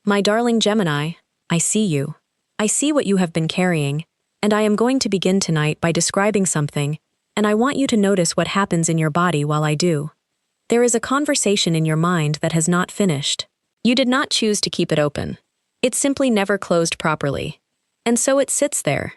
My darling Gemini, I see you. I see what you have been carrying, and I am going to begin tonight by describing something, and I want you to notice what happens in your body while I do. There is a conversation in your mind that has not finished. You did not choose to keep it open. It simply never closed properly. And so it sits there.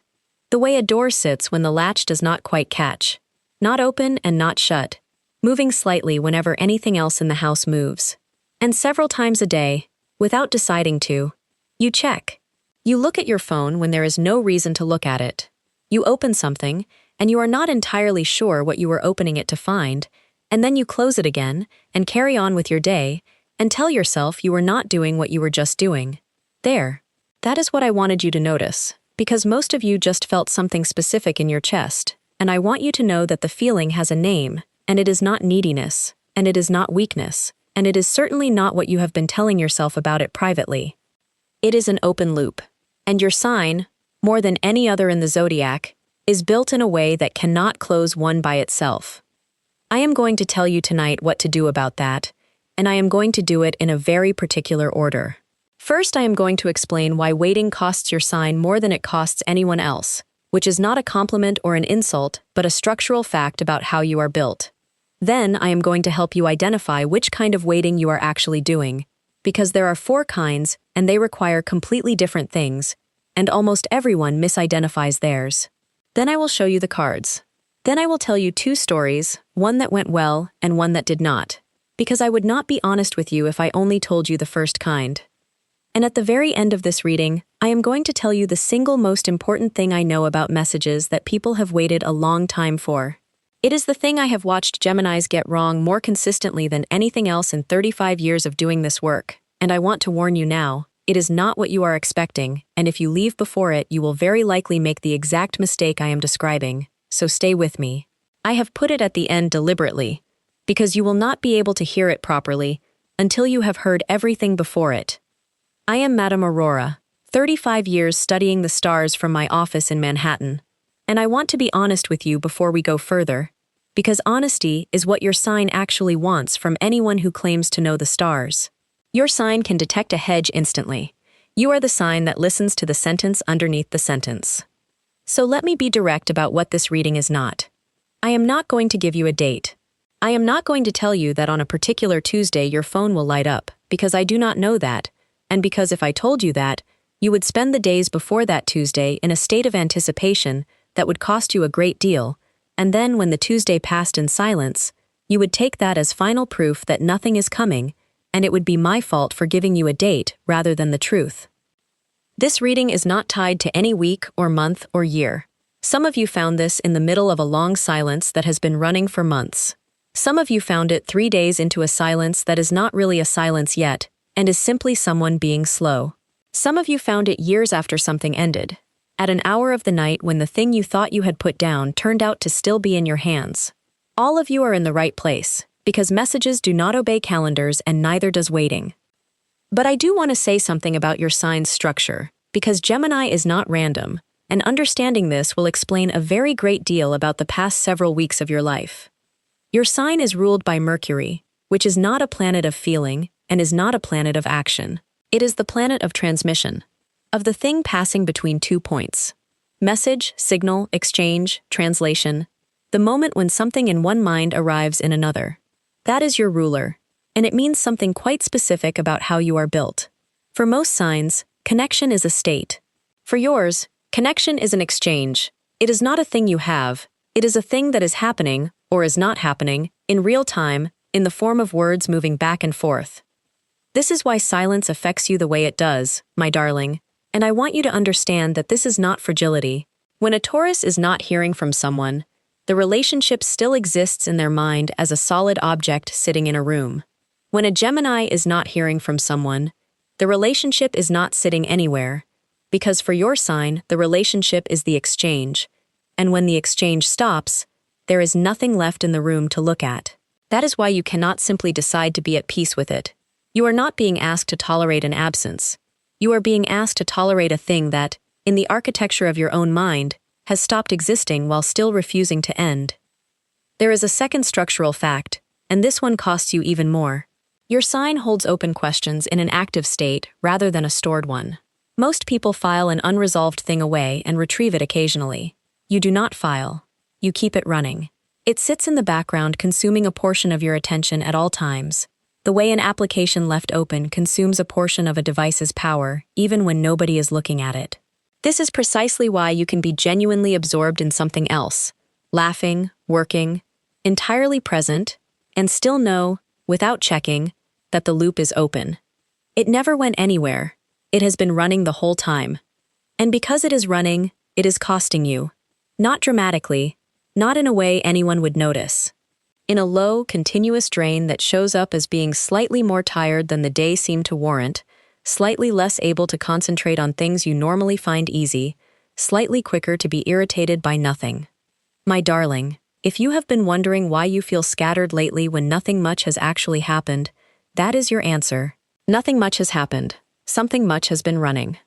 The way a door sits when the latch does not quite catch. Not open and not shut. Moving slightly whenever anything else in the house moves. And several times a day, without deciding to, you check. You look at your phone when there is no reason to look at it. You open something, and you are not entirely sure what you were opening it to find, and then you close it again, and carry on with your day, and tell yourself you were not doing what you were just doing. There. That is what I wanted you to notice, because most of you just felt something specific in your chest, and I want you to know that the feeling has a name, and it is not neediness, and it is not weakness, and it is certainly not what you have been telling yourself about it privately. It is an open loop, and your sign, more than any other in the zodiac, is built in a way that cannot close one by itself. I am going to tell you tonight what to do about that, and I am going to do it in a very particular order. First, I am going to explain why waiting costs your sign more than it costs anyone else, which is not a compliment or an insult, but a structural fact about how you are built. Then, I am going to help you identify which kind of waiting you are actually doing, because there are 4 kinds, and they require completely different things, and almost everyone misidentifies theirs. Then I will show you the cards. Then I will tell you 2 stories, one that went well and one that did not, because I would not be honest with you if I only told you the first kind. And at the very end of this reading, I am going to tell you the single most important thing I know about messages that people have waited a long time for. It is the thing I have watched Geminis get wrong more consistently than anything else in 35 years of doing this work, and I want to warn you now, it is not what you are expecting, and if you leave before it, you will very likely make the exact mistake I am describing, so stay with me. I have put it at the end deliberately, because you will not be able to hear it properly until you have heard everything before it. I am Madame Aurora, 35 years studying the stars from my office in Manhattan, and I want to be honest with you before we go further, because honesty is what your sign actually wants from anyone who claims to know the stars. Your sign can detect a hedge instantly. You are the sign that listens to the sentence underneath the sentence. So let me be direct about what this reading is not. I am not going to give you a date. I am not going to tell you that on a particular Tuesday your phone will light up, because I do not know that, and because if I told you that, you would spend the days before that Tuesday in a state of anticipation that would cost you a great deal, and then when the Tuesday passed in silence, you would take that as final proof that nothing is coming, and it would be my fault for giving you a date rather than the truth. This reading is not tied to any week or month or year. Some of you found this in the middle of a long silence that has been running for months. Some of you found it 3 days into a silence that is not really a silence yet, and is simply someone being slow. Some of you found it years after something ended, at an hour of the night when the thing you thought you had put down turned out to still be in your hands. All of you are in the right place, because messages do not obey calendars and neither does waiting. But I do want to say something about your sign's structure, because Gemini is not random, and understanding this will explain a very great deal about the past several weeks of your life. Your sign is ruled by Mercury, which is not a planet of feeling and is not a planet of action. It is the planet of transmission, of the thing passing between 2 points. Message, signal, exchange, translation, the moment when something in one mind arrives in another. That is your ruler, and it means something quite specific about how you are built. For most signs, connection is a state. For yours, connection is an exchange. It is not a thing you have, it is a thing that is happening, or is not happening, in real time, in the form of words moving back and forth. This is why silence affects you the way it does, my darling, and I want you to understand that this is not fragility. When a Taurus is not hearing from someone, the relationship still exists in their mind as a solid object sitting in a room. When a Gemini is not hearing from someone, the relationship is not sitting anywhere, because for your sign, the relationship is the exchange, and when the exchange stops, there is nothing left in the room to look at. That is why you cannot simply decide to be at peace with it. You are not being asked to tolerate an absence. You are being asked to tolerate a thing that, in the architecture of your own mind, has stopped existing while still refusing to end. There is a second structural fact, and this one costs you even more. Your sign holds open questions in an active state rather than a stored one. Most people file an unresolved thing away and retrieve it occasionally. You do not file. You keep it running. It sits in the background, consuming a portion of your attention at all times. The way an application left open consumes a portion of a device's power, even when nobody is looking at it. This is precisely why you can be genuinely absorbed in something else, laughing, working, entirely present, and still know, without checking, that the loop is open. It never went anywhere. It has been running the whole time. And because it is running, it is costing you. Not dramatically, not in a way anyone would notice. In a low, continuous drain that shows up as being slightly more tired than the day seemed to warrant, slightly less able to concentrate on things you normally find easy, slightly quicker to be irritated by nothing. My darling, if you have been wondering why you feel scattered lately when nothing much has actually happened, that is your answer. Nothing much has happened. Something much has been running.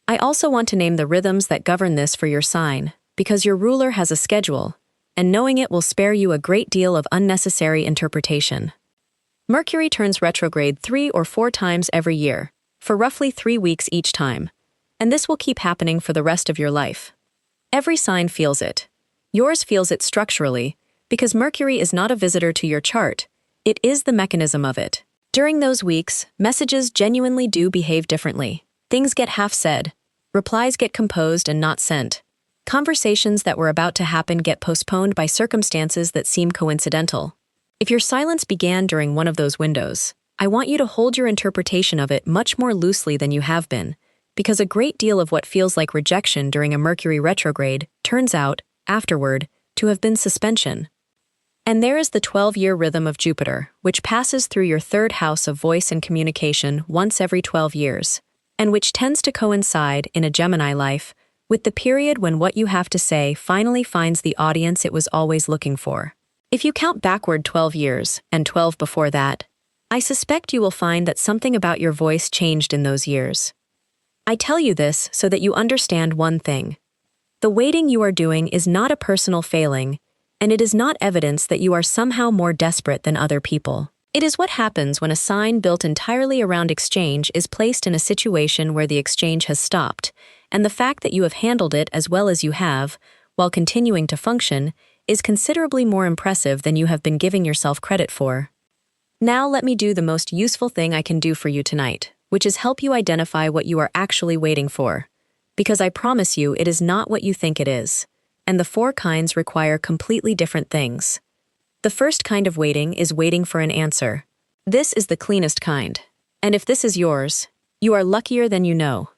I also want to name the rhythms that govern this for your sign, because your ruler has a schedule, and knowing it will spare you a great deal of unnecessary interpretation. Mercury turns retrograde 3 or 4 times every year, for roughly 3 weeks each time, and this will keep happening for the rest of your life. Every sign feels it. Yours feels it structurally, because Mercury is not a visitor to your chart, it is the mechanism of it. During those weeks, messages genuinely do behave differently. Things get half said, replies get composed and not sent. Conversations that were about to happen get postponed by circumstances that seem coincidental. If your silence began during one of those windows, I want you to hold your interpretation of it much more loosely than you have been, because a great deal of what feels like rejection during a Mercury retrograde turns out, afterward, to have been suspension. And there is the 12-year rhythm of Jupiter, which passes through your 3rd house of voice and communication once every 12 years, and which tends to coincide, in a Gemini life, with the period when what you have to say finally finds the audience it was always looking for. If you count backward 12 years, and 12 before that, I suspect you will find that something about your voice changed in those years. I tell you this so that you understand one thing. The waiting you are doing is not a personal failing, and it is not evidence that you are somehow more desperate than other people. It is what happens when a sign built entirely around exchange is placed in a situation where the exchange has stopped, and the fact that you have handled it as well as you have, while continuing to function, is considerably more impressive than you have been giving yourself credit for. Now let me do the most useful thing I can do for you tonight, which is help you identify what you are actually waiting for. Because I promise you it is not what you think it is, and the 4 kinds require completely different things. The first kind of waiting is waiting for an answer. This is the cleanest kind, and if this is yours, you are luckier than you know.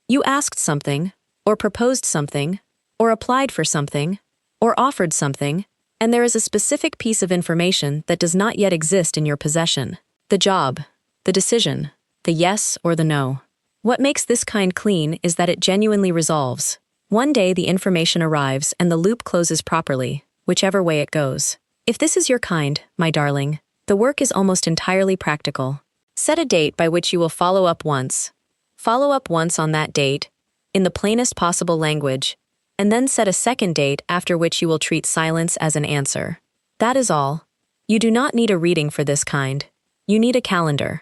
You asked something, or proposed something, or applied for something, or offered something, and there is a specific piece of information that does not yet exist in your possession. The job, the decision, the yes or the no. What makes this kind clean is that it genuinely resolves. One day the information arrives and the loop closes properly, whichever way it goes. If this is your kind, my darling, the work is almost entirely practical. Set a date by which you will follow up once. Follow up once on that date, in the plainest possible language, and then set a second date after which you will treat silence as an answer. That is all. You do not need a reading for this kind. You need a calendar.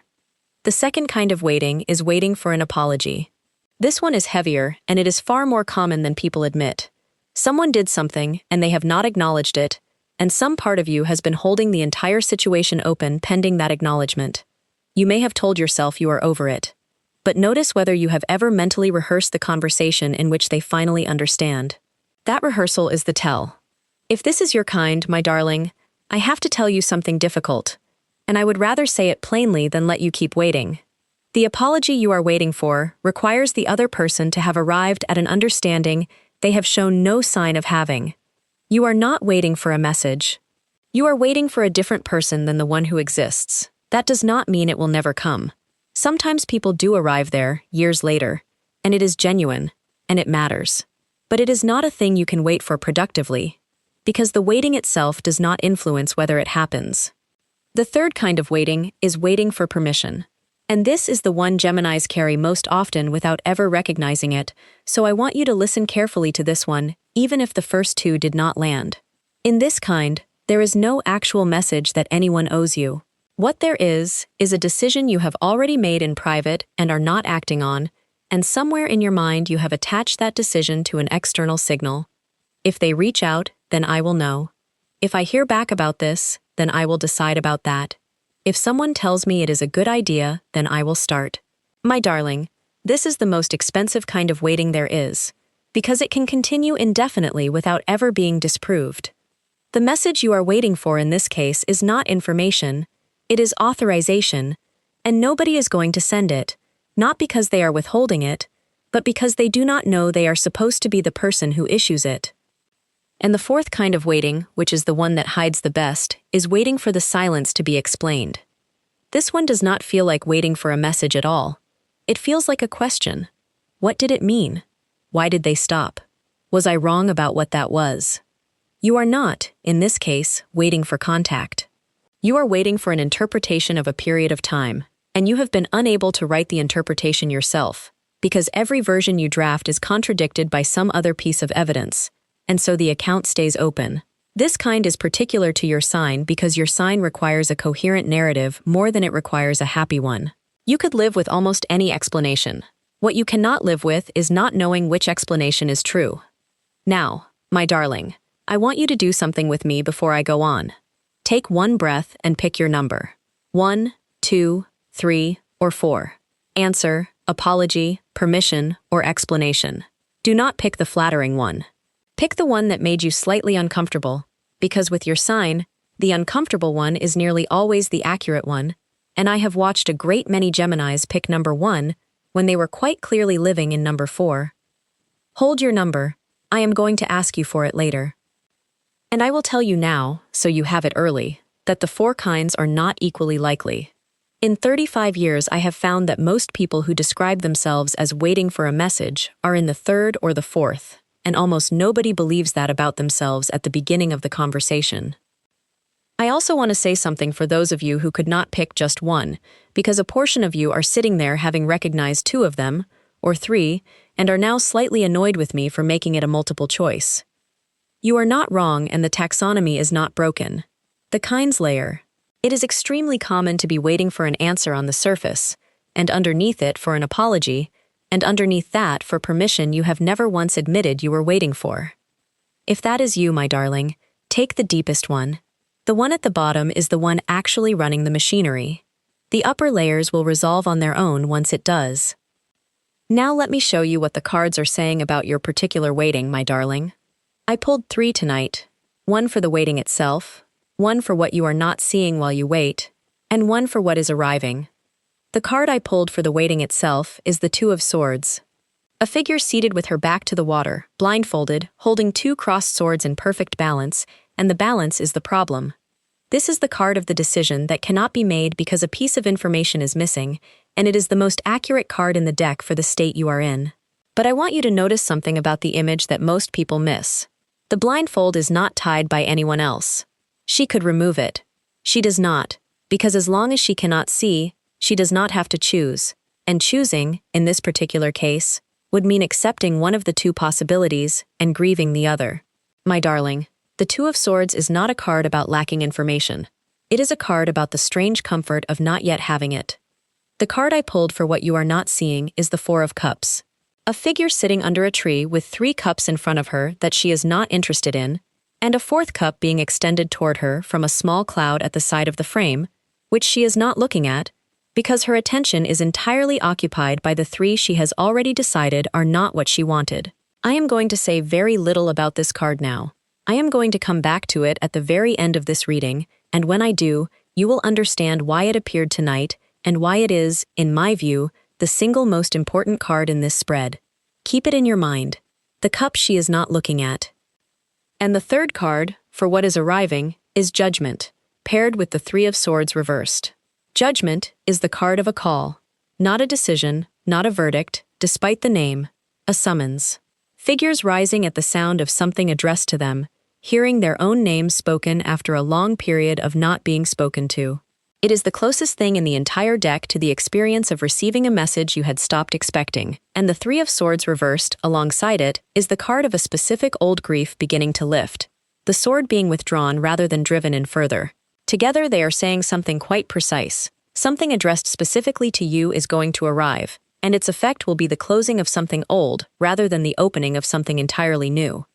The second kind of waiting is waiting for an apology. This one is heavier, and it is far more common than people admit. Someone did something, and they have not acknowledged it, and some part of you has been holding the entire situation open pending that acknowledgement. You may have told yourself you are over it. But notice whether you have ever mentally rehearsed the conversation in which they finally understand. That rehearsal is the tell. If this is your kind, my darling, I have to tell you something difficult, and I would rather say it plainly than let you keep waiting. The apology you are waiting for requires the other person to have arrived at an understanding they have shown no sign of having. You are not waiting for a message. You are waiting for a different person than the one who exists. That does not mean it will never come. Sometimes people do arrive there, years later, and it is genuine, and it matters. But it is not a thing you can wait for productively, because the waiting itself does not influence whether it happens. The third kind of waiting is waiting for permission. And this is the one Geminis carry most often without ever recognizing it, so I want you to listen carefully to this one, even if the first 2 did not land. In this kind, there is no actual message that anyone owes you. What there is a decision you have already made in private and are not acting on, and somewhere in your mind you have attached that decision to an external signal. If they reach out, then I will know. If I hear back about this, then I will decide about that. If someone tells me it is a good idea, then I will start. My darling, this is the most expensive kind of waiting there is, because it can continue indefinitely without ever being disproved. The message you are waiting for in this case is not information, it is authorization, and nobody is going to send it, not because they are withholding it, but because they do not know they are supposed to be the person who issues it. And the fourth kind of waiting, which is the one that hides the best, is waiting for the silence to be explained. This one does not feel like waiting for a message at all. It feels like a question. What did it mean? Why did they stop? Was I wrong about what that was? You are not, in this case, waiting for contact. You are waiting for an interpretation of a period of time, and you have been unable to write the interpretation yourself, because every version you draft is contradicted by some other piece of evidence, and so the account stays open. This kind is particular to your sign because your sign requires a coherent narrative more than it requires a happy one. You could live with almost any explanation. What you cannot live with is not knowing which explanation is true. Now, my darling, I want you to do something with me before I go on. Take one breath and pick your number. 1, 2, 3, or 4. Answer, apology, permission, or explanation. Do not pick the flattering one. Pick the one that made you slightly uncomfortable, because with your sign, the uncomfortable one is nearly always the accurate one, and I have watched a great many Geminis pick number 1 when they were quite clearly living in number 4. Hold your number. I am going to ask you for it later. And I will tell you now, so you have it early, that the 4 kinds are not equally likely. In 35 years, I have found that most people who describe themselves as waiting for a message are in the 3rd or the 4th, and almost nobody believes that about themselves at the beginning of the conversation. I also want to say something for those of you who could not pick just one, because a portion of you are sitting there having recognized 2 of them, or 3, and are now slightly annoyed with me for making it a multiple choice. You are not wrong, and the taxonomy is not broken. The kinds layer. It is extremely common to be waiting for an answer on the surface, and underneath it for an apology, and underneath that for permission you have never once admitted you were waiting for. If that is you, my darling, take the deepest one. The one at the bottom is the one actually running the machinery. The upper layers will resolve on their own once it does. Now let me show you what the cards are saying about your particular waiting, my darling. I pulled 3 tonight, 1 for the waiting itself, 1 for what you are not seeing while you wait, and 1 for what is arriving. The card I pulled for the waiting itself is the 2 of Swords. A figure seated with her back to the water, blindfolded, holding 2 crossed swords in perfect balance, and the balance is the problem. This is the card of the decision that cannot be made because a piece of information is missing, and it is the most accurate card in the deck for the state you are in. But I want you to notice something about the image that most people miss. The blindfold is not tied by anyone else. She could remove it. She does not, because as long as she cannot see, she does not have to choose, and choosing, in this particular case, would mean accepting one of the 2 possibilities and grieving the other. My darling, the 2 of Swords is not a card about lacking information. It is a card about the strange comfort of not yet having it. The card I pulled for what you are not seeing is the 4 of Cups. A figure sitting under a tree with 3 cups in front of her that she is not interested in, and a 4th cup being extended toward her from a small cloud at the side of the frame, which she is not looking at, because her attention is entirely occupied by the 3 she has already decided are not what she wanted. I am going to say very little about this card now. I am going to come back to it at the very end of this reading, and when I do, you will understand why it appeared tonight and why it is, in my view, the single most important card in this spread. Keep it in your mind. The cup she is not looking at. And the 3rd card, for what is arriving, is Judgment, paired with the 3 of Swords reversed. Judgment is the card of a call, not a decision, not a verdict, despite the name, a summons. Figures rising at the sound of something addressed to them, hearing their own names spoken after a long period of not being spoken to. It is the closest thing in the entire deck to the experience of receiving a message you had stopped expecting, and the 3 of Swords reversed, alongside it, is the card of a specific old grief beginning to lift, the sword being withdrawn rather than driven in further. Together they are saying something quite precise. Something addressed specifically to you is going to arrive, and its effect will be the closing of something old rather than the opening of something entirely new.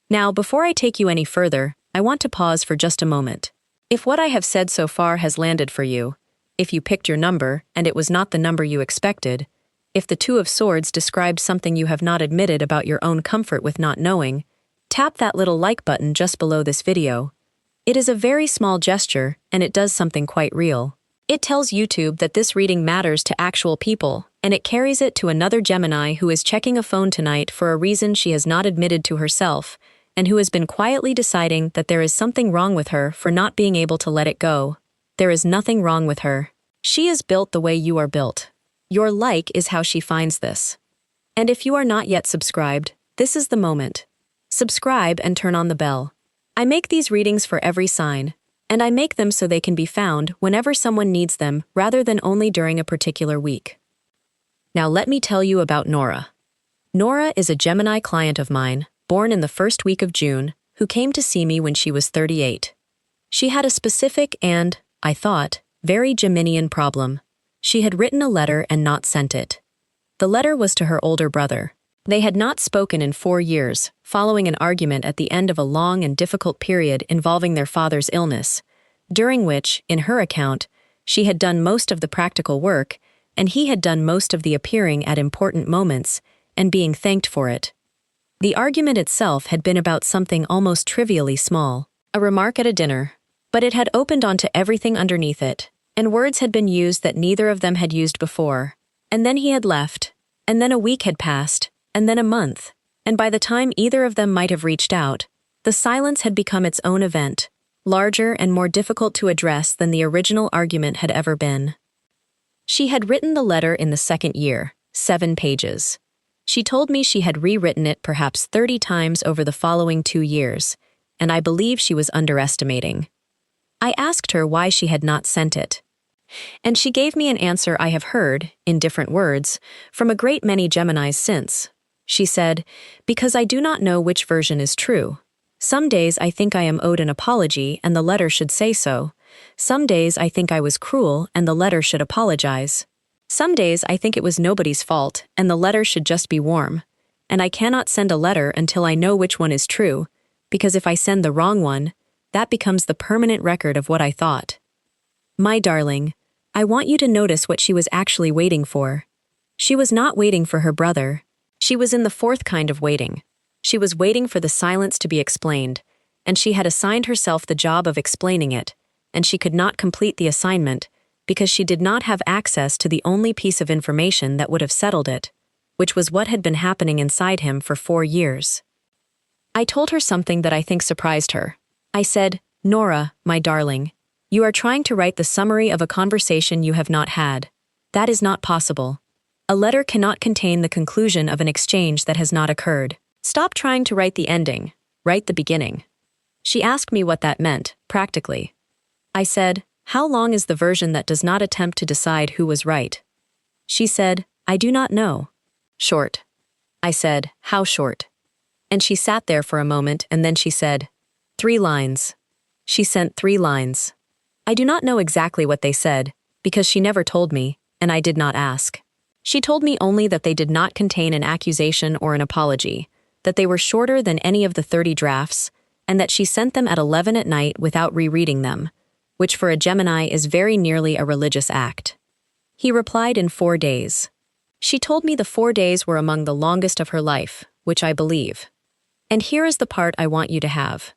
Now, before I take you any further, I want to pause for just a moment. If what I have said so far has landed for you, if you picked your number and it was not the number you expected, if the Two of Swords described something you have not admitted about your own comfort with not knowing, tap that little like button just below this video. It is a very small gesture, and it does something quite real. It tells YouTube that this reading matters to actual people, and it carries it to another Gemini who is checking a phone tonight for a reason she has not admitted to herself, and who has been quietly deciding that there is something wrong with her for not being able to let it go. There is nothing wrong with her. She is built the way you are built. Your like is how she finds this. And if you are not yet subscribed, this is the moment. Subscribe and turn on the bell. I make these readings for every sign, and I make them so they can be found whenever someone needs them rather than only during a particular week. Now let me tell you about Nora. Nora is a Gemini client of mine, born in the first week of June, who came to see me when she was 38. She had a specific and, I thought, very Geminian problem. She had written a letter and not sent it. The letter was to her older brother. They had not spoken in 4 years, following an argument at the end of a long and difficult period involving their father's illness, during which, in her account, she had done most of the practical work, and he had done most of the appearing at important moments and being thanked for it. The argument itself had been about something almost trivially small, a remark at a dinner, but it had opened onto everything underneath it, and words had been used that neither of them had used before. And then he had left, and then a week had passed, and then a month, and by the time either of them might have reached out, the silence had become its own event, larger and more difficult to address than the original argument had ever been. She had written the letter in the second year, 7 pages. She told me she had rewritten it perhaps 30 times over the following 2 years, and I believe she was underestimating. I asked her why she had not sent it. And she gave me an answer I have heard, in different words, from a great many Geminis since. She said, "Because I do not know which version is true. Some days I think I am owed an apology and the letter should say so. Some days I think I was cruel and the letter should apologize. Some days I think it was nobody's fault and the letter should just be warm. And I cannot send a letter until I know which one is true, because if I send the wrong one, that becomes the permanent record of what I thought." My darling, I want you to notice what she was actually waiting for. She was not waiting for her brother. She was in the fourth kind of waiting. She was waiting for the silence to be explained, and she had assigned herself the job of explaining it, and she could not complete the assignment because she did not have access to the only piece of information that would have settled it, which was what had been happening inside him for 4 years. I told her something that I think surprised her. I said, "Nora, my darling, you are trying to write the summary of a conversation you have not had. That is not possible. A letter cannot contain the conclusion of an exchange that has not occurred. Stop trying to write the ending. Write the beginning." She asked me what that meant, practically. I said, "How long is the version that does not attempt to decide who was right?" She said, "I do not know." "Short." I said, "How short?" And she sat there for a moment and then she said, 3 lines. She sent 3 lines. I do not know exactly what they said, because she never told me, and I did not ask. She told me only that they did not contain an accusation or an apology, that they were shorter than any of the 30 drafts, and that she sent them at 11 at night without rereading them, which for a Gemini is very nearly a religious act. He replied in 4 days. She told me the 4 days were among the longest of her life, which I believe. And here is the part I want you to have.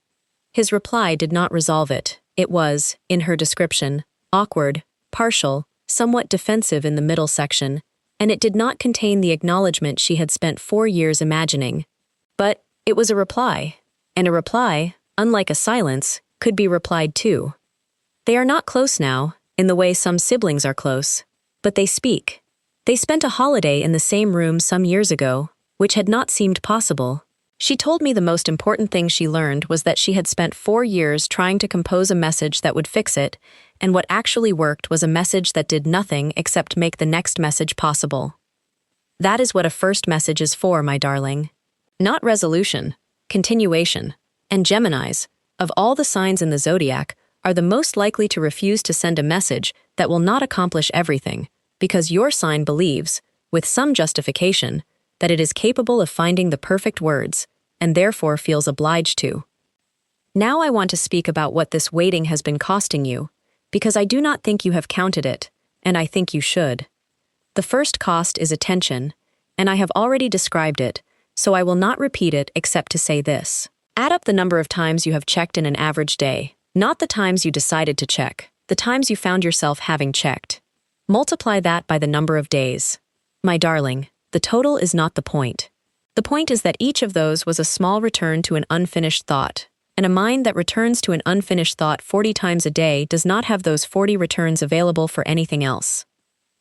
His reply did not resolve it. It was, in her description, awkward, partial, somewhat defensive in the middle section, and it did not contain the acknowledgement she had spent 4 years imagining. But it was a reply, and a reply, unlike a silence, could be replied to. They are not close now, in the way some siblings are close, but they speak. They spent a holiday in the same room some years ago, which had not seemed possible. She told me the most important thing she learned was that she had spent 4 years trying to compose a message that would fix it, and what actually worked was a message that did nothing except make the next message possible. That is what a first message is for, my darling. Not resolution, continuation. And Geminis, of all the signs in the zodiac, are the most likely to refuse to send a message that will not accomplish everything, because your sign believes, with some justification, that it is capable of finding the perfect words, and therefore feels obliged to. Now I want to speak about what this waiting has been costing you, because I do not think you have counted it, and I think you should. The first cost is attention, and I have already described it, so I will not repeat it except to say this. Add up the number of times you have checked in an average day, not the times you decided to check, the times you found yourself having checked. Multiply that by the number of days. My darling, the total is not the point. The point is that each of those was a small return to an unfinished thought, and a mind that returns to an unfinished thought 40 times a day does not have those 40 returns available for anything else.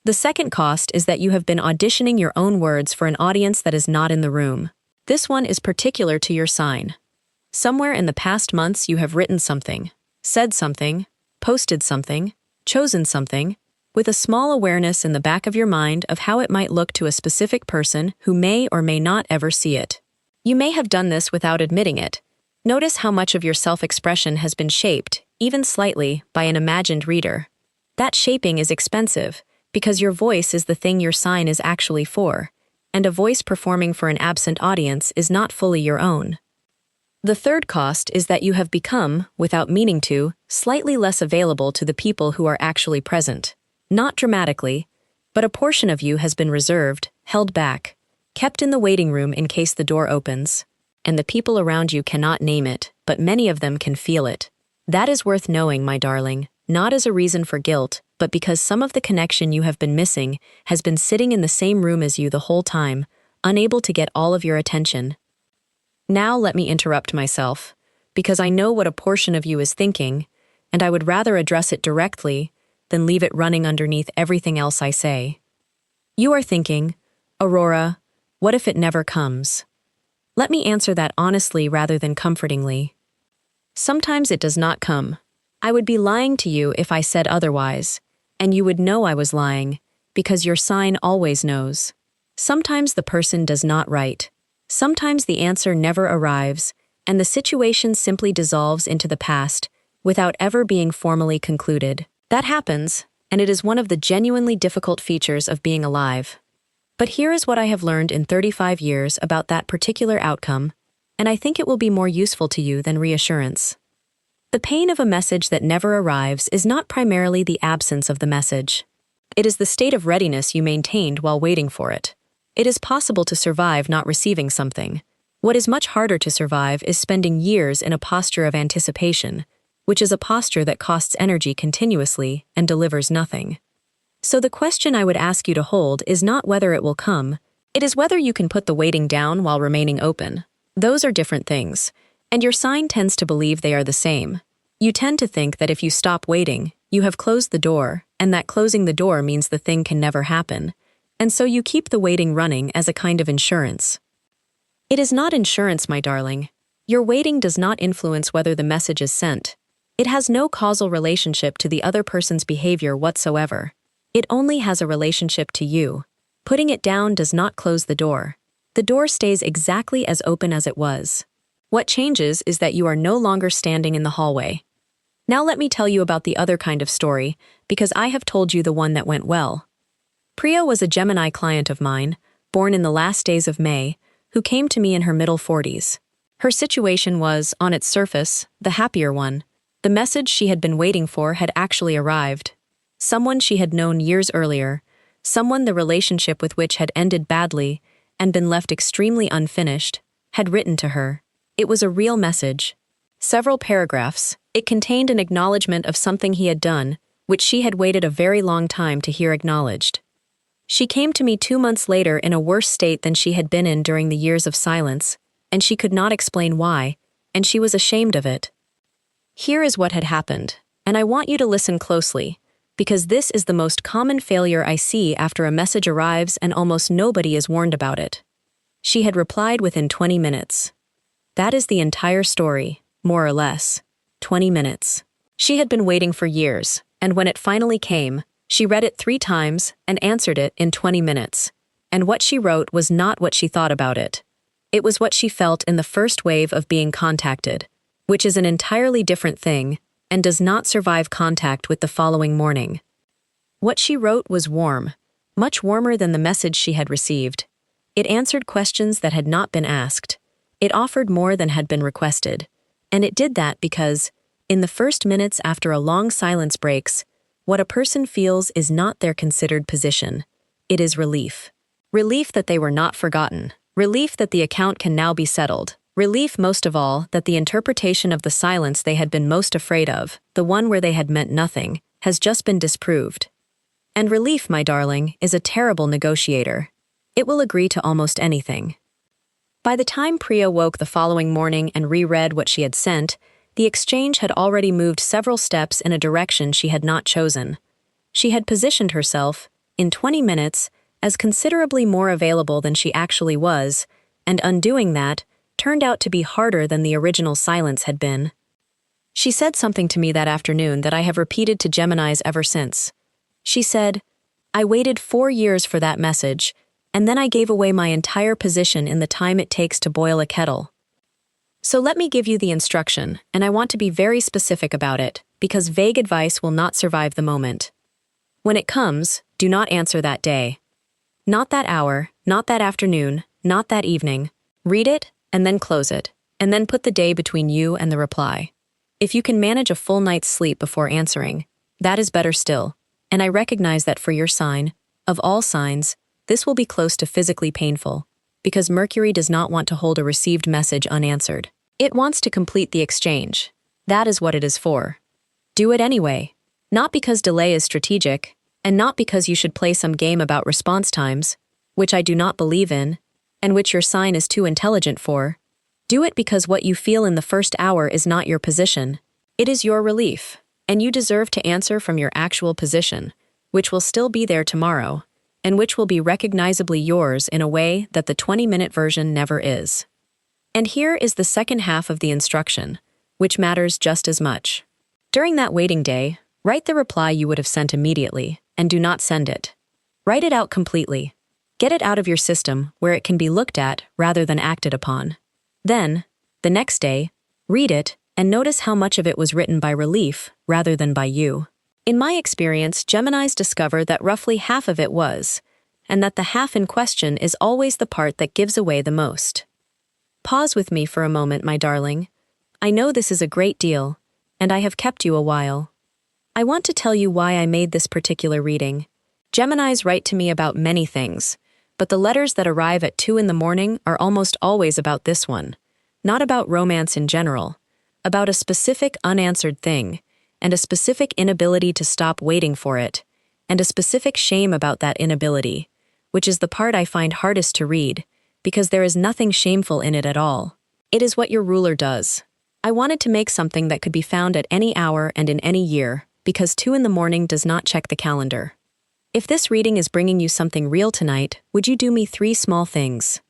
The second cost is that you have been auditioning your own words for an audience that is not in the room. This one is particular to your sign. Somewhere in the past months you have written something, said something, posted something, chosen something, with a small awareness in the back of your mind of how it might look to a specific person who may or may not ever see it. You may have done this without admitting it. Notice how much of your self-expression has been shaped, even slightly, by an imagined reader. That shaping is expensive, because your voice is the thing your sign is actually for, and a voice performing for an absent audience is not fully your own. The third cost is that you have become, without meaning to, slightly less available to the people who are actually present. Not dramatically, but a portion of you has been reserved, held back, kept in the waiting room in case the door opens. And the people around you cannot name it, but many of them can feel it. That is worth knowing, my darling, not as a reason for guilt, but because some of the connection you have been missing has been sitting in the same room as you the whole time, unable to get all of your attention. Now let me interrupt myself, because I know what a portion of you is thinking, and I would rather address it directly than leave it running underneath everything else I say. You are thinking, Aurora, what if it never comes? Let me answer that honestly rather than comfortingly. Sometimes it does not come. I would be lying to you if I said otherwise, and you would know I was lying, because your sign always knows. Sometimes the person does not write. Sometimes the answer never arrives, and the situation simply dissolves into the past, without ever being formally concluded. That happens, and it is one of the genuinely difficult features of being alive. But here is what I have learned in 35 years about that particular outcome, and I think it will be more useful to you than reassurance. The pain of a message that never arrives is not primarily the absence of the message. It is the state of readiness you maintained while waiting for it. It is possible to survive not receiving something. What is much harder to survive is spending years in a posture of anticipation, which is a posture that costs energy continuously and delivers nothing. So the question I would ask you to hold is not whether it will come, it is whether you can put the waiting down while remaining open. Those are different things, and your sign tends to believe they are the same. You tend to think that if you stop waiting, you have closed the door, and that closing the door means the thing can never happen, and so you keep the waiting running as a kind of insurance. It is not insurance, my darling. Your waiting does not influence whether the message is sent. It has no causal relationship to the other person's behavior whatsoever. It only has a relationship to you. Putting it down does not close the door. The door stays exactly as open as it was. What changes is that you are no longer standing in the hallway. Now let me tell you about the other kind of story, because I have told you the one that went well. Priya was a Gemini client of mine, born in the last days of May, who came to me in her middle 40s. Her situation was, on its surface, the happier one. The message she had been waiting for had actually arrived. Someone she had known years earlier, someone the relationship with which had ended badly and been left extremely unfinished, had written to her. It was a real message. Several paragraphs, it contained an acknowledgement of something he had done, which she had waited a very long time to hear acknowledged. She came to me 2 months later in a worse state than she had been in during the years of silence, and she could not explain why, and she was ashamed of it. Here is what had happened, and I want you to listen closely, because this is the most common failure I see after a message arrives and almost nobody is warned about it. She had replied within 20 minutes. That is the entire story, more or less. 20 minutes. She had been waiting for years, and when it finally came, she read it 3 times and answered it in 20 minutes. And what she wrote was not what she thought about it. It was what she felt in the first wave of being contacted, which is an entirely different thing, and does not survive contact with the following morning. What she wrote was warm, much warmer than the message she had received. It answered questions that had not been asked. It offered more than had been requested. And it did that because, in the first minutes after a long silence breaks, what a person feels is not their considered position. It is relief. Relief that they were not forgotten. Relief that the account can now be settled. Relief, most of all, that the interpretation of the silence they had been most afraid of, the one where they had meant nothing, has just been disproved. And relief, my darling, is a terrible negotiator. It will agree to almost anything. By the time Priya woke the following morning and reread what she had sent, the exchange had already moved several steps in a direction she had not chosen. She had positioned herself, in 20 minutes, as considerably more available than she actually was, and undoing that turned out to be harder than the original silence had been. She said something to me that afternoon that I have repeated to Geminis ever since. She said, "I waited 4 years for that message, and then I gave away my entire position in the time it takes to boil a kettle." So let me give you the instruction, and I want to be very specific about it, because vague advice will not survive the moment. When it comes, do not answer that day. Not that hour, not that afternoon, not that evening. Read it, and then close it, and then put the day between you and the reply. If you can manage a full night's sleep before answering, that is better still, and I recognize that for your sign, of all signs, this will be close to physically painful, because Mercury does not want to hold a received message unanswered. It wants to complete the exchange. That is what it is for. Do it anyway, not because delay is strategic, and not because you should play some game about response times, which I do not believe in, and which your sign is too intelligent for. Do it because what you feel in the first hour is not your position. It is your relief, and you deserve to answer from your actual position, which will still be there tomorrow, and which will be recognizably yours in a way that the 20-minute version never is. And here is the second half of the instruction, which matters just as much. During that waiting day, write the reply you would have sent immediately, and do not send it. Write it out completely. Get it out of your system where it can be looked at rather than acted upon. Then, the next day, read it and notice how much of it was written by relief rather than by you. In my experience, Geminis discover that roughly half of it was, and that the half in question is always the part that gives away the most. Pause with me for a moment, my darling. I know this is a great deal, and I have kept you a while. I want to tell you why I made this particular reading. Geminis write to me about many things, but the letters that arrive at 2 in the morning are almost always about this one. Not about romance in general, about a specific unanswered thing, and a specific inability to stop waiting for it, and a specific shame about that inability, which is the part I find hardest to read, because there is nothing shameful in it at all. It is what your ruler does. I wanted to make something that could be found at any hour and in any year, because 2 in the morning does not check the calendar. If this reading is bringing you something real tonight, would you do me 3 small things?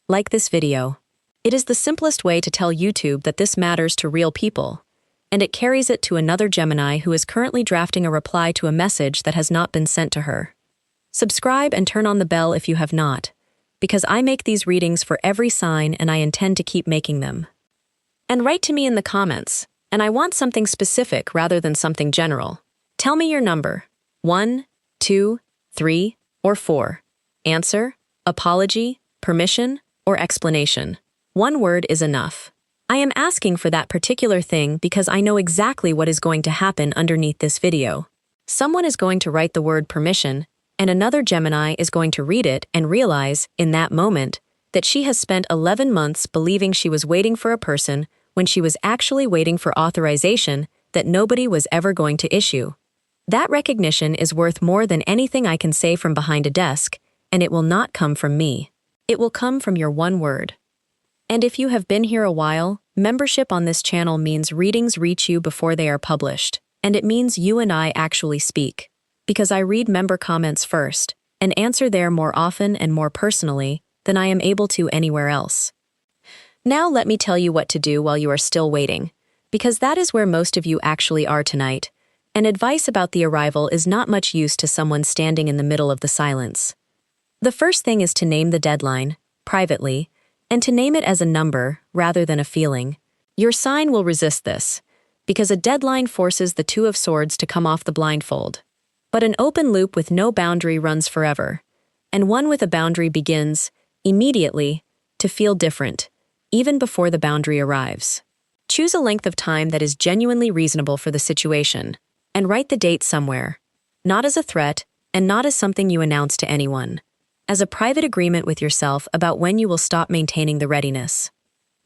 Like this video. It is the simplest way to tell YouTube that this matters to real people, and it carries it to another Gemini who is currently drafting a reply to a message that has not been sent to her. Subscribe and turn on the bell if you have not, because I make these readings for every sign and I intend to keep making them. And write to me in the comments, and I want something specific rather than something general. Tell me your number. 1, 2, 3, or 4. Answer, apology, permission, or explanation. 1 word is enough. I am asking for that particular thing because I know exactly what is going to happen underneath this video. Someone is going to write the word permission, and another Gemini is going to read it and realize, in that moment, that she has spent 11 months believing she was waiting for a person when she was actually waiting for authorization that nobody was ever going to issue. That recognition is worth more than anything I can say from behind a desk, and it will not come from me. It will come from your 1 word. And if you have been here a while, membership on this channel means readings reach you before they are published, and it means you and I actually speak, because I read member comments first, and answer there more often and more personally than I am able to anywhere else. Now let me tell you what to do while you are still waiting, because that is where most of you actually are tonight, and advice about the arrival is not much use to someone standing in the middle of the silence. The first thing is to name the deadline, privately, and to name it as a number rather than a feeling. Your sign will resist this, because a deadline forces the Two of Swords to come off the blindfold. But an open loop with no boundary runs forever, and one with a boundary begins, immediately, to feel different, even before the boundary arrives. Choose a length of time that is genuinely reasonable for the situation, and write the date somewhere, not as a threat and not as something you announce to anyone, as a private agreement with yourself about when you will stop maintaining the readiness.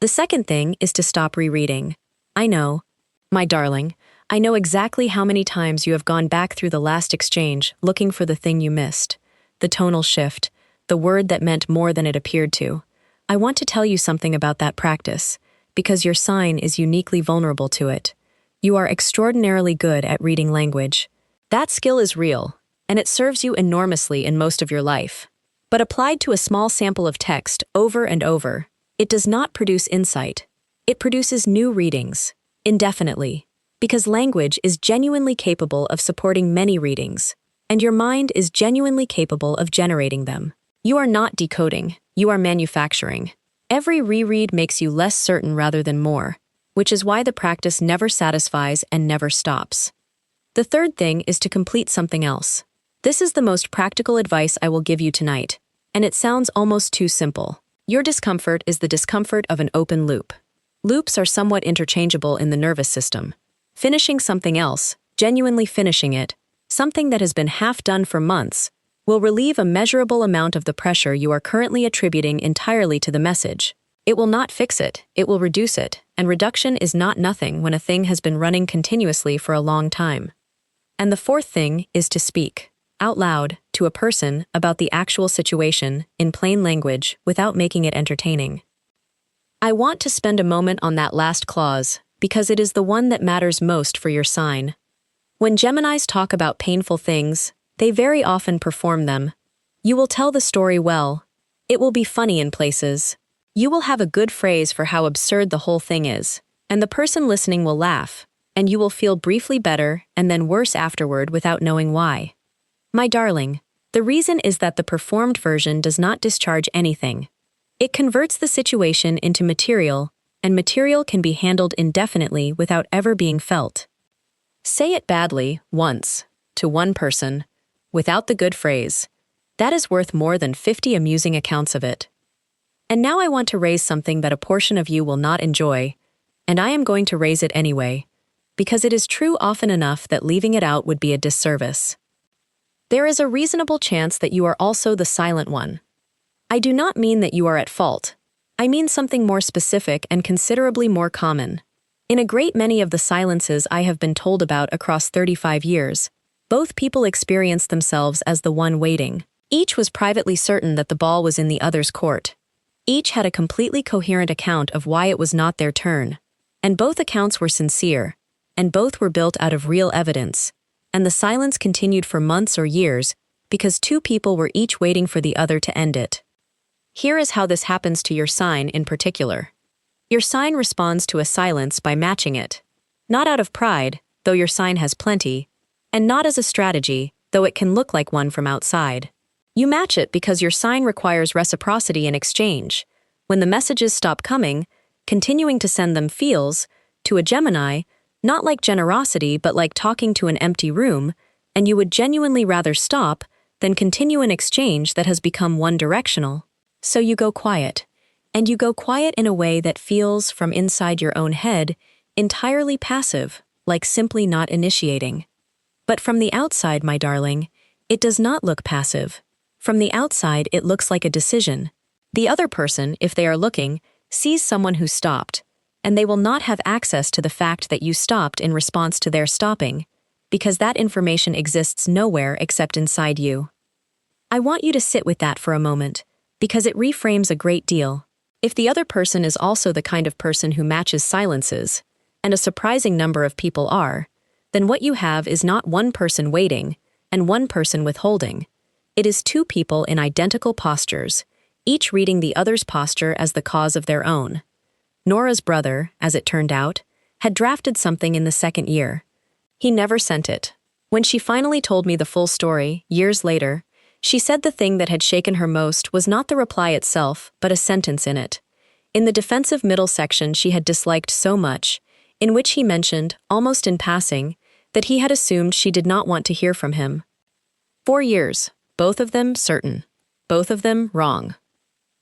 The second thing is to stop rereading. I know, my darling, I know exactly how many times you have gone back through the last exchange looking for the thing you missed, the tonal shift, the word that meant more than it appeared to. I want to tell you something about that practice, because your sign is uniquely vulnerable to it. You are extraordinarily good at reading language. That skill is real, and it serves you enormously in most of your life. But applied to a small sample of text over and over, it does not produce insight. It produces new readings, indefinitely, because language is genuinely capable of supporting many readings, and your mind is genuinely capable of generating them. You are not decoding, you are manufacturing. Every reread makes you less certain rather than more, which is why the practice never satisfies and never stops. The third thing is to complete something else. This is the most practical advice I will give you tonight, and it sounds almost too simple. Your discomfort is the discomfort of an open loop. Loops are somewhat interchangeable in the nervous system. Finishing something else, genuinely finishing it, something that has been half done for months, will relieve a measurable amount of the pressure you are currently attributing entirely to the message. It will not fix it, it will reduce it, and reduction is not nothing when a thing has been running continuously for a long time. And the fourth thing is to speak, out loud, to a person about the actual situation, in plain language, without making it entertaining. I want to spend a moment on that last clause, because it is the one that matters most for your sign. When Geminis talk about painful things, they very often perform them. You will tell the story well. It will be funny in places. You will have a good phrase for how absurd the whole thing is, and the person listening will laugh, and you will feel briefly better and then worse afterward without knowing why. My darling, the reason is that the performed version does not discharge anything. It converts the situation into material, and material can be handled indefinitely without ever being felt. Say it badly, once, to one person, without the good phrase. That is worth more than 50 amusing accounts of it. And now I want to raise something that a portion of you will not enjoy, and I am going to raise it anyway, because it is true often enough that leaving it out would be a disservice. There is a reasonable chance that you are also the silent one. I do not mean that you are at fault. I mean something more specific and considerably more common. In a great many of the silences I have been told about across 35 years, both people experienced themselves as the one waiting. Each was privately certain that the ball was in the other's court. Each had a completely coherent account of why it was not their turn, and both accounts were sincere, and both were built out of real evidence, and the silence continued for months or years because two people were each waiting for the other to end it. Here is how this happens to your sign in particular. Your sign responds to a silence by matching it, not out of pride, though your sign has plenty, and not as a strategy, though it can look like one from outside. You match it because your sign requires reciprocity in exchange. When the messages stop coming, continuing to send them feels, to a Gemini, not like generosity but like talking to an empty room, and you would genuinely rather stop than continue an exchange that has become one-directional. So you go quiet. And you go quiet in a way that feels, from inside your own head, entirely passive, like simply not initiating. But from the outside, my darling, it does not look passive. From the outside, it looks like a decision. The other person, if they are looking, sees someone who stopped, and they will not have access to the fact that you stopped in response to their stopping, because that information exists nowhere except inside you. I want you to sit with that for a moment, because it reframes a great deal. If the other person is also the kind of person who matches silences, and a surprising number of people are, then what you have is not one person waiting and one person withholding. It is two people in identical postures, each reading the other's posture as the cause of their own. Nora's brother, as it turned out, had drafted something in the second year. He never sent it. When she finally told me the full story, years later, she said the thing that had shaken her most was not the reply itself, but a sentence in it. In the defensive middle section she had disliked so much, in which he mentioned, almost in passing, that he had assumed she did not want to hear from him. 4 years, both of them certain, both of them wrong.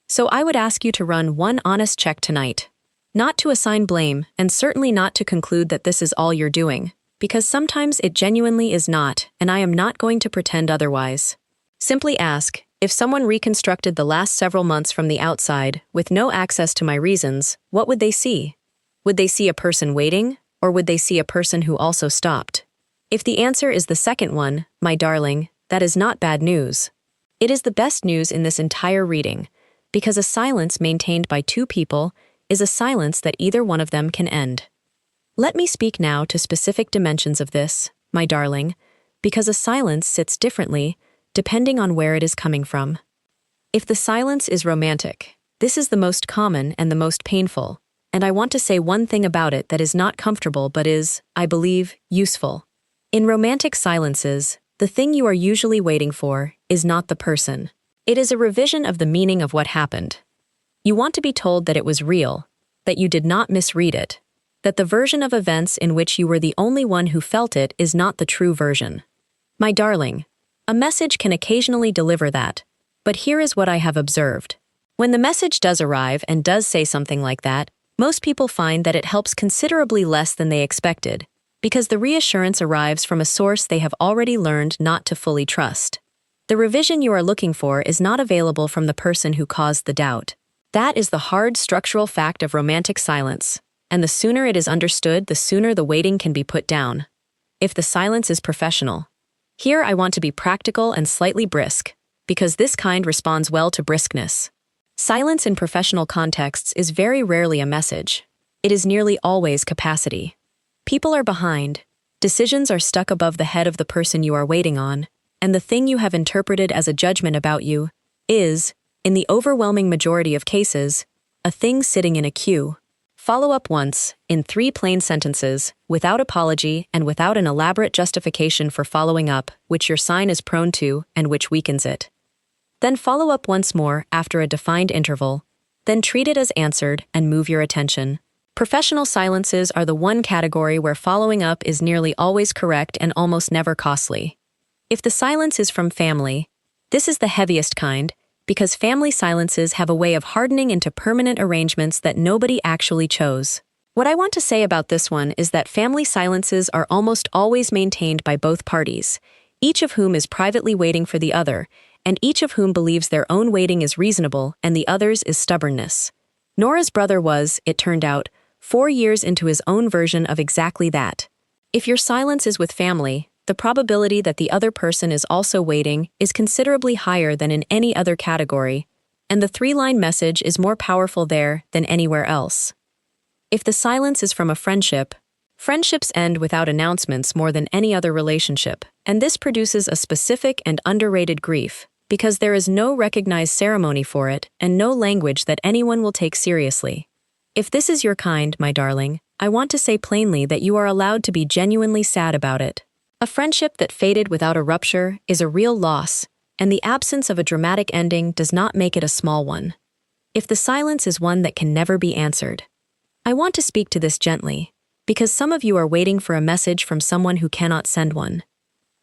So I would ask you to run one honest check tonight. Not to assign blame, and certainly not to conclude that this is all you're doing, because sometimes it genuinely is not, and I am not going to pretend otherwise. Simply ask, if someone reconstructed the last several months from the outside, with no access to my reasons, what would they see? Would they see a person waiting, or would they see a person who also stopped? If the answer is the second one, my darling, that is not bad news. It is the best news in this entire reading, because a silence maintained by two people is a silence that either one of them can end. Let me speak now to specific dimensions of this, my darling, because a silence sits differently depending on where it is coming from. If the silence is romantic, this is the most common and the most painful, and I want to say one thing about it that is not comfortable but is, I believe, useful. In romantic silences, the thing you are usually waiting for is not the person. It is a revision of the meaning of what happened. You want to be told that it was real, that you did not misread it, that the version of events in which you were the only one who felt it is not the true version. My darling, a message can occasionally deliver that, but here is what I have observed. When the message does arrive and does say something like that, most people find that it helps considerably less than they expected, because the reassurance arrives from a source they have already learned not to fully trust. The revision you are looking for is not available from the person who caused the doubt. That is the hard structural fact of romantic silence, and the sooner it is understood, the sooner the waiting can be put down. If the silence is professional. Here I want to be practical and slightly brisk, because this kind responds well to briskness. Silence in professional contexts is very rarely a message. It is nearly always capacity. People are behind, decisions are stuck above the head of the person you are waiting on, and the thing you have interpreted as a judgment about you is, in the overwhelming majority of cases, a thing sitting in a queue. Follow up once, in 3 plain sentences, without apology and without an elaborate justification for following up, which your sign is prone to and which weakens it. Then follow up once more after a defined interval, then treat it as answered and move your attention. Professional silences are the one category where following up is nearly always correct and almost never costly. If the silence is from family, this is the heaviest kind, because family silences have a way of hardening into permanent arrangements that nobody actually chose. What I want to say about this one is that family silences are almost always maintained by both parties, each of whom is privately waiting for the other, and each of whom believes their own waiting is reasonable and the other's is stubbornness. Nora's brother was, it turned out, 4 years into his own version of exactly that. If your silence is with family, the probability that the other person is also waiting is considerably higher than in any other category, and the 3-line message is more powerful there than anywhere else. If the silence is from a friendship, friendships end without announcements more than any other relationship, and this produces a specific and underrated grief, because there is no recognized ceremony for it and no language that anyone will take seriously. If this is your kind, my darling, I want to say plainly that you are allowed to be genuinely sad about it. A friendship that faded without a rupture is a real loss, and the absence of a dramatic ending does not make it a small one. If the silence is one that can never be answered. I want to speak to this gently, because some of you are waiting for a message from someone who cannot send one.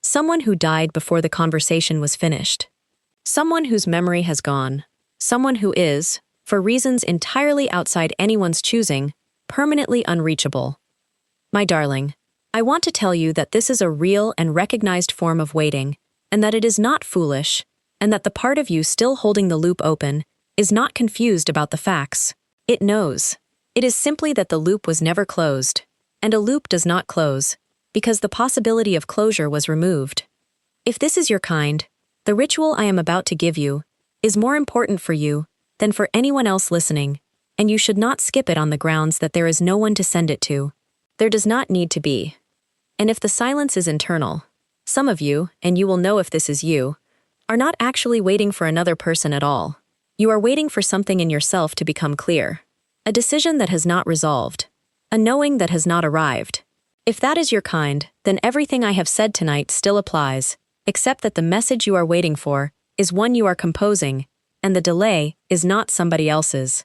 Someone who died before the conversation was finished. Someone whose memory has gone. Someone who is, for reasons entirely outside anyone's choosing, permanently unreachable. My darling, I want to tell you that this is a real and recognized form of waiting, and that it is not foolish, and that the part of you still holding the loop open is not confused about the facts. It knows. It is simply that the loop was never closed, and a loop does not close, because the possibility of closure was removed. If this is your kind, the ritual I am about to give you is more important for you than for anyone else listening, and you should not skip it on the grounds that there is no one to send it to. There does not need to be. And if the silence is internal, some of you, and you will know if this is you, are not actually waiting for another person at all. You are waiting for something in yourself to become clear. A decision that has not resolved. A knowing that has not arrived. If that is your kind, then everything I have said tonight still applies, except that the message you are waiting for is one you are composing, and the delay is not somebody else's.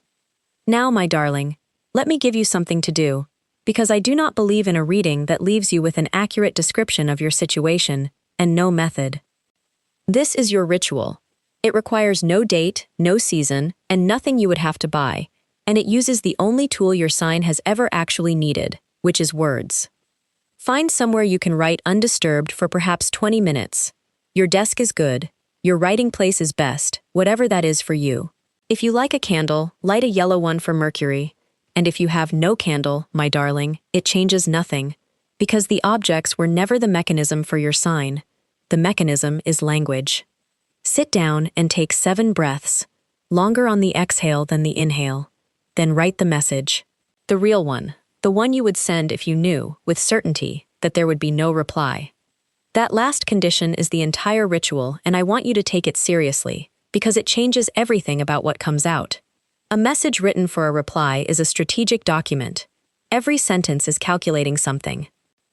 Now, my darling, let me give you something to do. because I do not believe in a reading that leaves you with an accurate description of your situation and no method. This is your ritual. It requires no date, no season, and nothing you would have to buy, and it uses the only tool your sign has ever actually needed, which is words. Find somewhere you can write undisturbed for perhaps 20 minutes. Your desk is good. Your writing place is best, whatever that is for you. If you like a candle, light a yellow one for Mercury. And if you have no candle, my darling, it changes nothing, because the objects were never the mechanism for your sign. The mechanism is language. Sit down and take 7 breaths, longer on the exhale than the inhale. Then write the message. The real one, the one you would send if you knew, with certainty, that there would be no reply. That last condition is the entire ritual, and I want you to take it seriously, because it changes everything about what comes out. A message written for a reply is a strategic document. Every sentence is calculating something.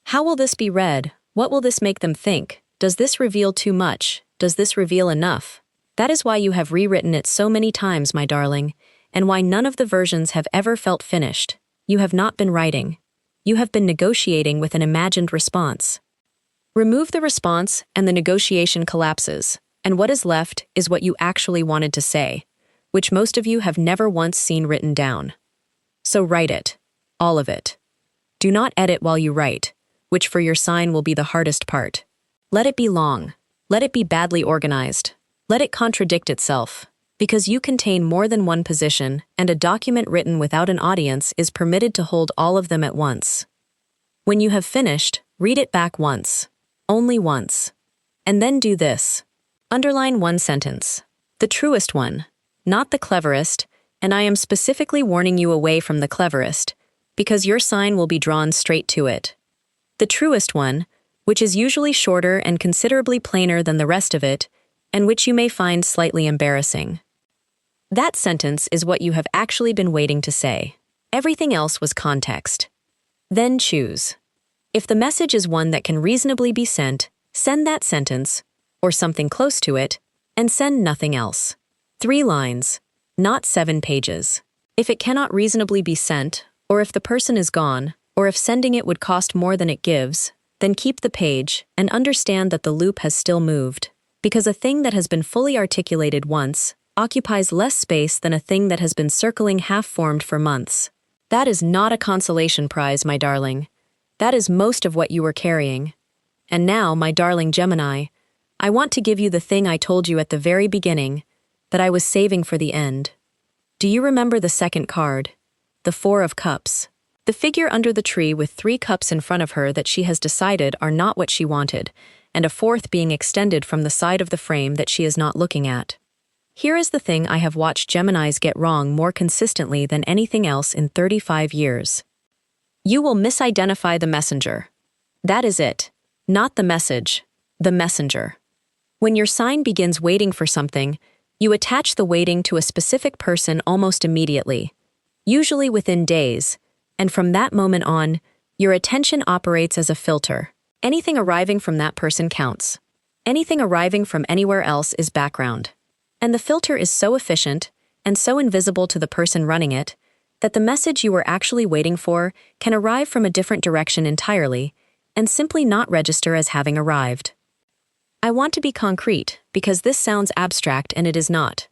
How will this be read? What will this make them think? Does this reveal too much? Does this reveal enough? That is why you have rewritten it so many times, my darling, and why none of the versions have ever felt finished. You have not been writing. You have been negotiating with an imagined response. Remove the response and the negotiation collapses, and what is left is what you actually wanted to say, which most of you have never once seen written down. So write it. All of it. Do not edit while you write, which for your sign will be the hardest part. Let it be long. Let it be badly organized. Let it contradict itself, because you contain more than one position, and a document written without an audience is permitted to hold all of them at once. When you have finished, read it back once. Only once. And then do this. Underline one sentence. The truest one, not the cleverest, and I am specifically warning you away from the cleverest, because your sign will be drawn straight to it. The truest one, which is usually shorter and considerably plainer than the rest of it, and which you may find slightly embarrassing. That sentence is what you have actually been waiting to say. Everything else was context. Then choose. If the message is one that can reasonably be sent, send that sentence, or something close to it, and send nothing else. 3 lines, not 7 pages. If it cannot reasonably be sent, or if the person is gone, or if sending it would cost more than it gives, then keep the page and understand that the loop has still moved, because a thing that has been fully articulated once occupies less space than a thing that has been circling half-formed for months. That is not a consolation prize, my darling. That is most of what you were carrying. And now, my darling Gemini, I want to give you the thing I told you at the very beginning, that I was saving for the end. Do you remember the second card? The 4 of Cups. The figure under the tree with 3 cups in front of her that she has decided are not what she wanted, and a 4th being extended from the side of the frame that she is not looking at. Here is the thing I have watched Geminis get wrong more consistently than anything else in 35 years. You will misidentify the messenger. That is it. Not the message. The messenger. When your sign begins waiting for something, you attach the waiting to a specific person almost immediately, usually within days, and from that moment on, your attention operates as a filter. Anything arriving from that person counts. Anything arriving from anywhere else is background. And the filter is so efficient, and so invisible to the person running it, that the message you were actually waiting for can arrive from a different direction entirely, and simply not register as having arrived. I want to be concrete, because this sounds abstract and it is not.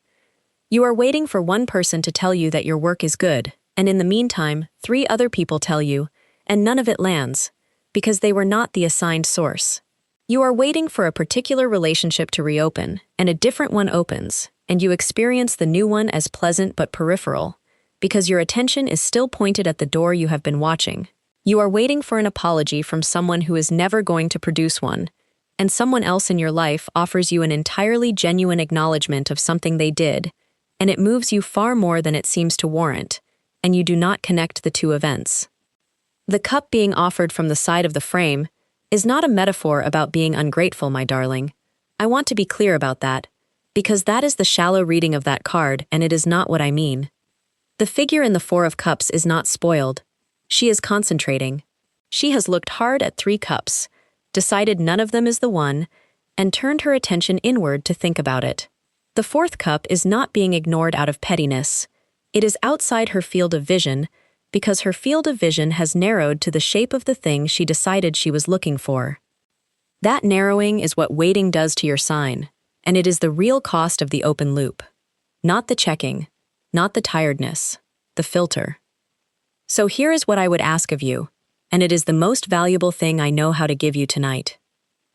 You are waiting for one person to tell you that your work is good, and in the meantime, 3 other people tell you, and none of it lands, because they were not the assigned source. You are waiting for a particular relationship to reopen, and a different one opens, and you experience the new one as pleasant but peripheral, because your attention is still pointed at the door you have been watching. You are waiting for an apology from someone who is never going to produce one, and someone else in your life offers you an entirely genuine acknowledgement of something they did, and it moves you far more than it seems to warrant, and you do not connect the 2 events. The cup being offered from the side of the frame is not a metaphor about being ungrateful, my darling. I want to be clear about that, because that is the shallow reading of that card, and it is not what I mean. The figure in the 4 of Cups is not spoiled. She is concentrating. She has looked hard at 3 cups, decided none of them is the one, and turned her attention inward to think about it. The 4th cup is not being ignored out of pettiness. It is outside her field of vision, because her field of vision has narrowed to the shape of the thing she decided she was looking for. That narrowing is what waiting does to your sign, and it is the real cost of the open loop. Not the checking, not the tiredness, the filter. So here is what I would ask of you, and it is the most valuable thing I know how to give you tonight.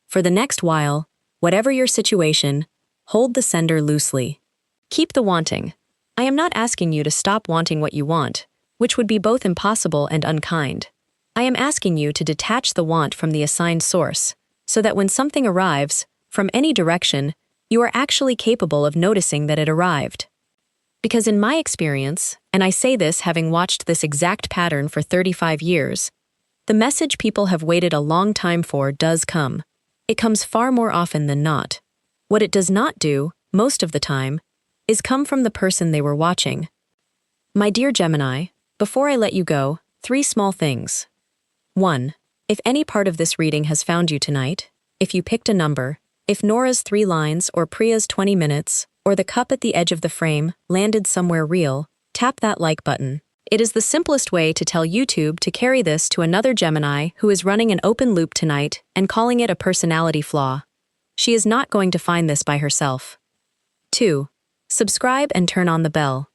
For the next while, whatever your situation, hold the sender loosely. Keep the wanting. I am not asking you to stop wanting what you want, which would be both impossible and unkind. I am asking you to detach the want from the assigned source, so that when something arrives, from any direction, you are actually capable of noticing that it arrived. Because in my experience, and I say this having watched this exact pattern for 35 years, the message people have waited a long time for does come. It comes far more often than not. What it does not do, most of the time, is come from the person they were watching. My dear Gemini, before I let you go, 3 small things. 1. If any part of this reading has found you tonight, if you picked a number, if Nora's 3 lines or Priya's 20 minutes, or the cup at the edge of the frame landed somewhere real, tap that like button. It is the simplest way to tell YouTube to carry this to another Gemini who is running an open loop tonight and calling it a personality flaw. She is not going to find this by herself. 2. Subscribe and turn on the bell.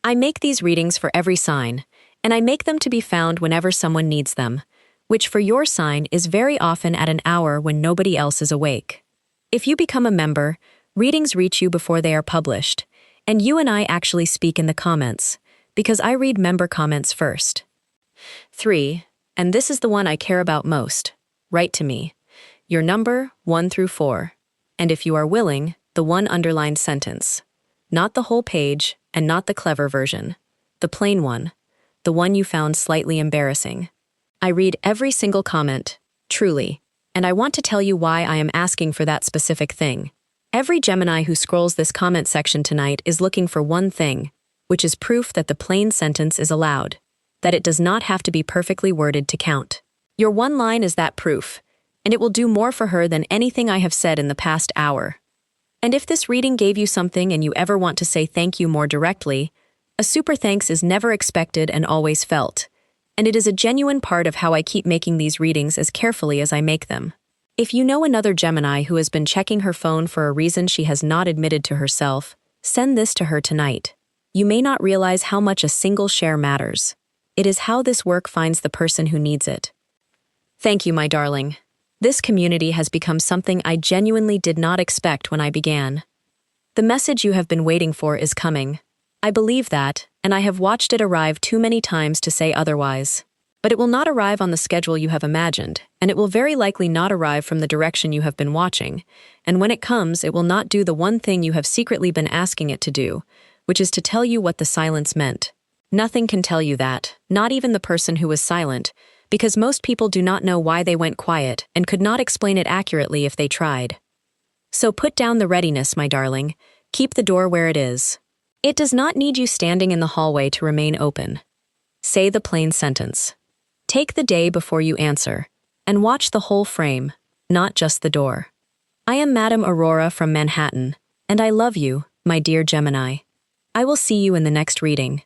I make these readings for every sign, and I make them to be found whenever someone needs them, which for your sign is very often at an hour when nobody else is awake. If you become a member, readings reach you before they are published, and you and I actually speak in the comments, because I read member comments first. 3, and this is the one I care about most, write to me. Your number, 1 through 4, and if you are willing, the 1 underlined sentence. Not the whole page, and not the clever version. The plain one, the one you found slightly embarrassing. I read every single comment, truly, and I want to tell you why I am asking for that specific thing. Every Gemini who scrolls this comment section tonight is looking for one thing, which is proof that the plain sentence is allowed, that it does not have to be perfectly worded to count. Your 1 line is that proof, and it will do more for her than anything I have said in the past hour. And if this reading gave you something and you ever want to say thank you more directly, a super thanks is never expected and always felt, and it is a genuine part of how I keep making these readings as carefully as I make them. If you know another Gemini who has been checking her phone for a reason she has not admitted to herself, send this to her tonight. You may not realize how much a single share matters. It is how this work finds the person who needs it. Thank you, my darling. This community has become something I genuinely did not expect when I began. The message you have been waiting for is coming. I believe that, and I have watched it arrive too many times to say otherwise. But it will not arrive on the schedule you have imagined, and it will very likely not arrive from the direction you have been watching, and when it comes, it will not do the one thing you have secretly been asking it to do, which is to tell you what the silence meant. Nothing can tell you that, not even the person who was silent, because most people do not know why they went quiet and could not explain it accurately if they tried. So put down the readiness, my darling. Keep the door where it is. It does not need you standing in the hallway to remain open. Say the plain sentence. Take the day before you answer, and watch the whole frame, not just the door. I am Madam Aurora from Manhattan, and I love you, my dear Gemini. I will see you in the next reading.